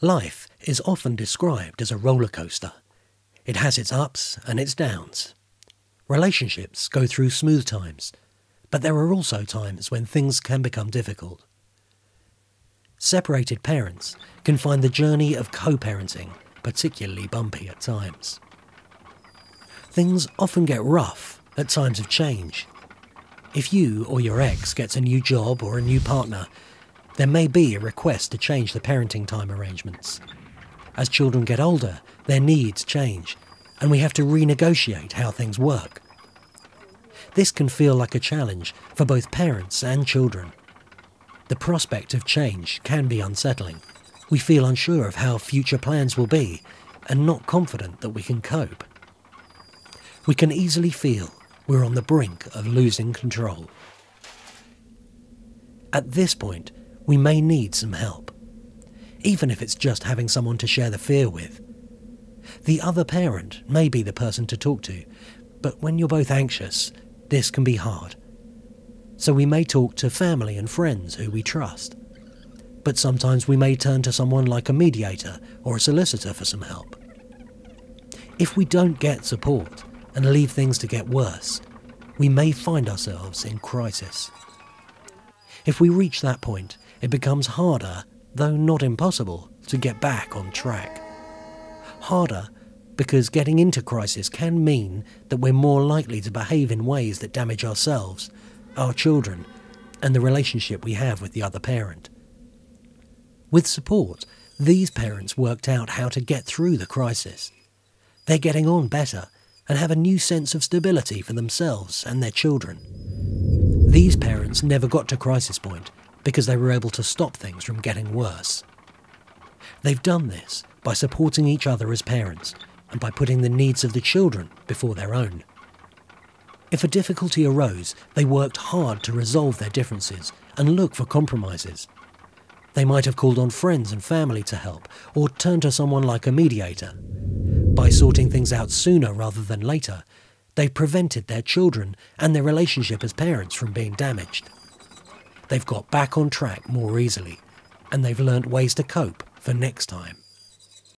Life is often described as a roller coaster. It has its ups and its downs. Relationships go through smooth times, but there are also times when things can become difficult. Separated parents can find the journey of co-parenting particularly bumpy at times. Things often get rough at times of change. If you or your ex gets a new job or a new partner, there may be a request to change the parenting time arrangements. As children get older, their needs change, and we have to renegotiate how things work. This can feel like a challenge for both parents and children. The prospect of change can be unsettling. We feel unsure of how future plans will be, and not confident that we can cope. We can easily feel we're on the brink of losing control. At this point, we may need some help, even if it's just having someone to share the fear with. The other parent may be the person to talk to, but when you're both anxious, this can be hard. So we may talk to family and friends who we trust. But sometimes we may turn to someone like a mediator or a solicitor for some help. If we don't get support and leave things to get worse, we may find ourselves in crisis. If we reach that point, it becomes harder, though not impossible, to get back on track. Harder because getting into crisis can mean that we're more likely to behave in ways that damage ourselves, our children, and the relationship we have with the other parent. With support, these parents worked out how to get through the crisis. They're getting on better and have a new sense of stability for themselves and their children. These parents never got to crisis point because they were able to stop things from getting worse. They've done this by supporting each other as parents and by putting the needs of the children before their own. If a difficulty arose, they worked hard to resolve their differences and look for compromises. They might have called on friends and family to help, or turned to someone like a mediator. By sorting things out sooner rather than later, they've prevented their children and their relationship as parents from being damaged. They've got back on track more easily, and they've learnt ways to cope for next time.